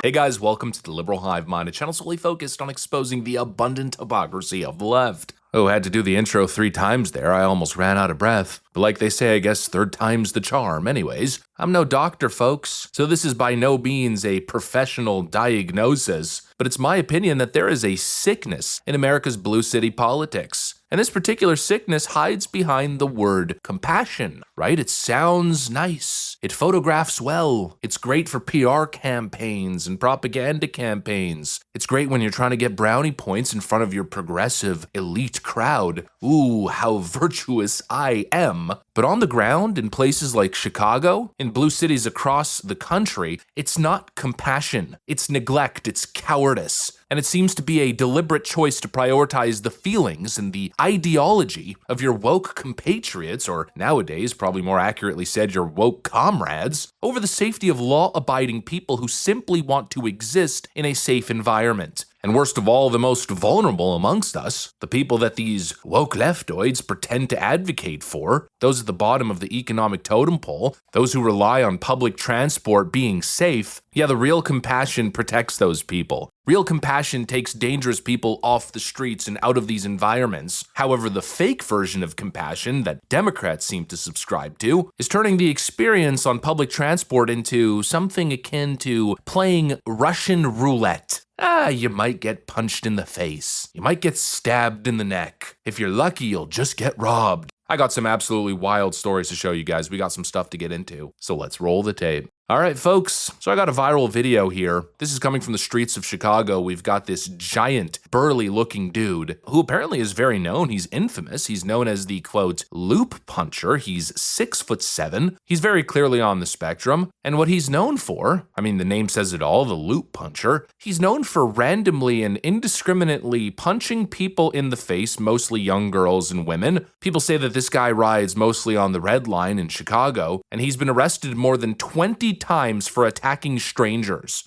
Hey guys, welcome to the Liberal Hive Mind, a channel solely focused on exposing the abundant hypocrisy of the left. Oh, had to do the intro 3 times there, I almost ran out of breath. But like they say, I guess third time's the charm. Anyways, I'm no doctor, folks, so this is by no means a professional diagnosis, but it's my opinion that there is a sickness in America's blue city politics. And this particular sickness hides behind the word compassion, right? It sounds nice. It photographs well. It's great for PR campaigns and propaganda campaigns. It's great when you're trying to get brownie points in front of your progressive elite crowd. Ooh, how virtuous I am. But on the ground, in places like Chicago, in blue cities across the country, it's not compassion. It's neglect. It's cowardice. And it seems to be a deliberate choice to prioritize the feelings and the ideology of your woke compatriots, or nowadays, probably more accurately said, your woke comrades, over the safety of law-abiding people who simply want to exist in a safe environment. And worst of all, the most vulnerable amongst us, the people that these woke leftoids pretend to advocate for, those at the bottom of the economic totem pole, those who rely on public transport being safe, yeah, the real compassion protects those people. Real compassion takes dangerous people off the streets and out of these environments. However, the fake version of compassion that Democrats seem to subscribe to is turning the experience on public transport into something akin to playing Russian roulette. You might get punched in the face. You might get stabbed in the neck. If you're lucky, you'll just get robbed. I got some absolutely wild stories to show you guys. We got some stuff to get into. So let's roll the tape. Alright folks, so I got a viral video here. This is coming from the streets of Chicago. We've got this giant, burly looking dude who apparently is very known. He's infamous. He's known as the, quote, loop puncher. He's 6'7". He's very clearly on the spectrum. And what he's known for, I mean the name says it all, the loop puncher, he's known for randomly and indiscriminately punching people in the face, mostly young girls and women. People say that this guy rides mostly on the Red Line in Chicago, and he's been arrested more than 20 times for attacking strangers.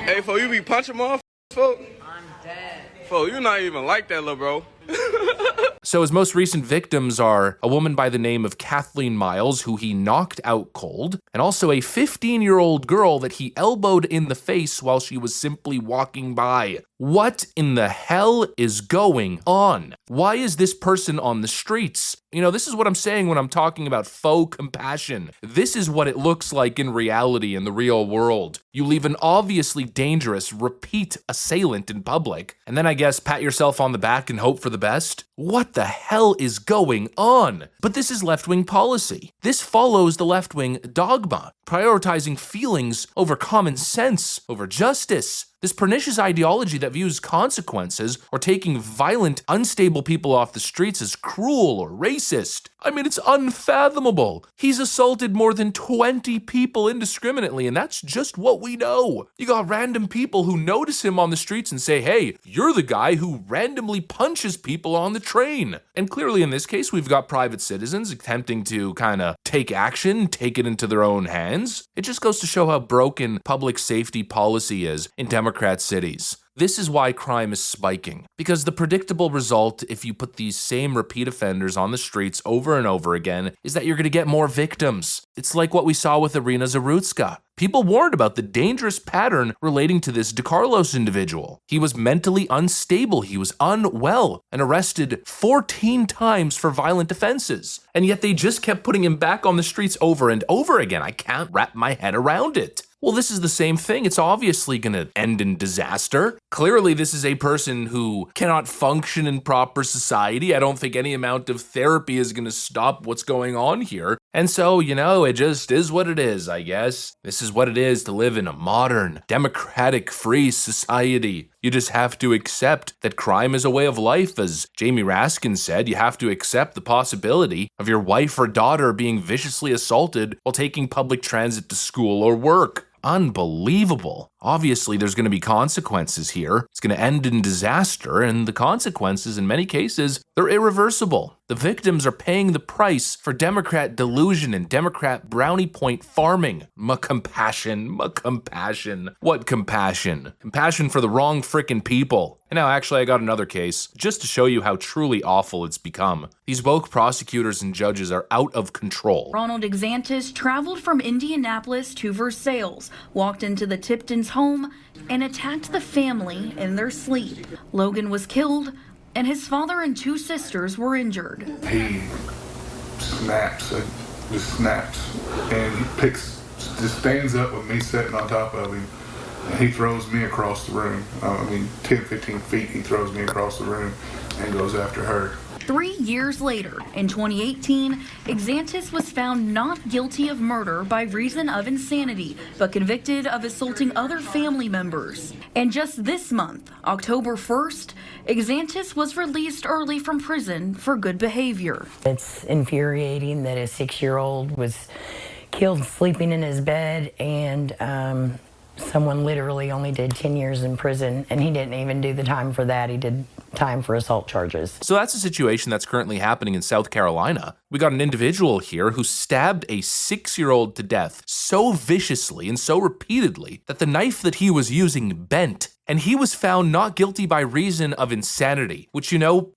Hey, fo, you be punching motherfuckers, fo? I'm dead. Fo, you not even like that, little bro. So his most recent victims are a woman by the name of Kathleen Miles, who he knocked out cold, and also a 15-year-old girl that he elbowed in the face while she was simply walking by. What in the hell is going on? Why is this person on the streets? You know, this is what I'm saying when I'm talking about faux compassion. This is what it looks like in reality in the real world. You leave an obviously dangerous, repeat assailant in public, and then I guess pat yourself on the back and hope for the best? What the hell is going on? But this is left-wing policy. This follows the left-wing dogma, prioritizing feelings over common sense, over justice. This pernicious ideology that views consequences or taking violent, unstable people off the streets as cruel or racist. I mean, it's unfathomable. He's assaulted more than 20 people indiscriminately, and that's just what we know. You got random people who notice him on the streets and say, hey, you're the guy who randomly punches people on the train. And clearly in this case, we've got private citizens attempting to kind of take action, take it into their own hands. It just goes to show how broken public safety policy is in Democrat cities. This is why crime is spiking, because the predictable result if you put these same repeat offenders on the streets over and over again is that you're going to get more victims. It's like what we saw with Irina Zarutska. People warned about the dangerous pattern relating to this DeCarlos individual. He was mentally unstable, he was unwell, and arrested 14 times for violent offenses. And yet they just kept putting him back on the streets over and over again. I can't wrap my head around it. Well, this is the same thing. It's obviously going to end in disaster. Clearly, this is a person who cannot function in proper society. I don't think any amount of therapy is going to stop what's going on here. And so, you know, it just is what it is, I guess. This is what it is to live in a modern, democratic, free society. You just have to accept that crime is a way of life. As Jamie Raskin said, you have to accept the possibility of your wife or daughter being viciously assaulted while taking public transit to school or work. Unbelievable. Obviously, there's going to be consequences here. It's going to end in disaster, and the consequences, in many cases, they're irreversible. The victims are paying the price for Democrat delusion and Democrat brownie point farming. Compassion. What compassion? Compassion for the wrong frickin' people. And now actually I got another case, just to show you how truly awful it's become. These woke prosecutors and judges are out of control. Ronald Exantis traveled from Indianapolis to Versailles, walked into the Tipton's home, and attacked the family in their sleep. Logan was killed, and his father and 2 sisters were injured. He snaps, and he just stands up with me sitting on top of him, and he throws me across the room. 10, 15 feet, he throws me across the room and goes after her. 3 years later, in 2018, Exantis was found not guilty of murder by reason of insanity, but convicted of assaulting other family members. And just this month, October 1st, Exantis was released early from prison for good behavior. It's infuriating that a 6-year-old was killed sleeping in his bed, and someone literally only did 10 years in prison, and he didn't even do the time for that. He did time for assault charges. So that's a situation that's currently happening in South Carolina. We got an individual here who stabbed a 6-year-old to death so viciously and so repeatedly that the knife that he was using bent. And he was found not guilty by reason of insanity, which,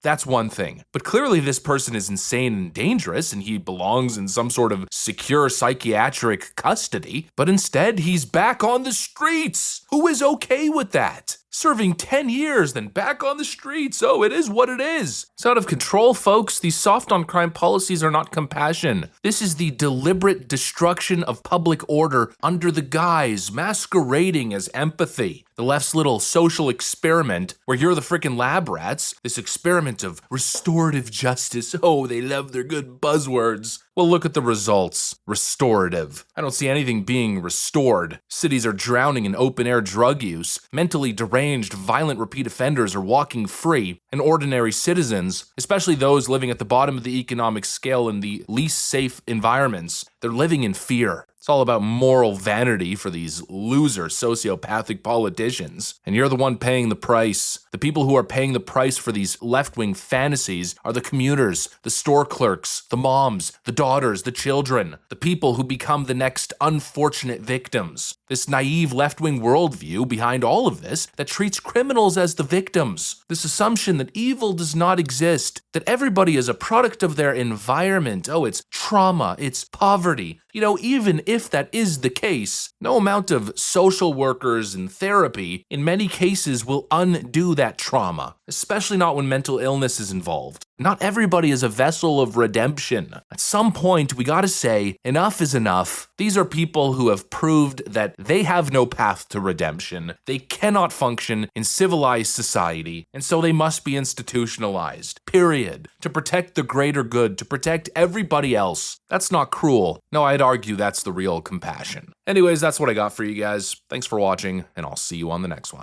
that's one thing. But clearly this person is insane and dangerous, and he belongs in some sort of secure psychiatric custody. But instead, he's back on the streets. Who is okay with that? Serving 10 years, then back on the streets. Oh, it is what it is. It's out of control, folks. These soft on crime policies are not compassion. This is the deliberate destruction of public order under the guise masquerading as empathy. The left's little social experiment where you're the frickin' lab rats. This experiment of restorative justice. Oh, they love their good buzzwords. Well, look at the results. Restorative. I don't see anything being restored. Cities are drowning in open-air drug use. Mentally deranged, violent repeat offenders are walking free. And ordinary citizens, especially those living at the bottom of the economic scale in the least safe environments, they're living in fear. It's all about moral vanity for these loser sociopathic politicians. And you're the one paying the price. The people who are paying the price for these left-wing fantasies are the commuters, the store clerks, the moms, the daughters, the children, the people who become the next unfortunate victims. This naive left-wing worldview behind all of this that treats criminals as the victims. This assumption that evil does not exist, that everybody is a product of their environment. Oh, it's trauma, it's poverty. Even if that is the case, no amount of social workers and therapy in many cases will undo that trauma, especially not when mental illness is involved. Not everybody is a vessel of redemption. At some point, we gotta say, enough is enough. These are people who have proved that they have no path to redemption. They cannot function in civilized society, and so they must be institutionalized. Period. To protect the greater good, to protect everybody else. That's not cruel. No, I'd argue that's the real compassion. Anyways, that's what I got for you guys. Thanks for watching, and I'll see you on the next one.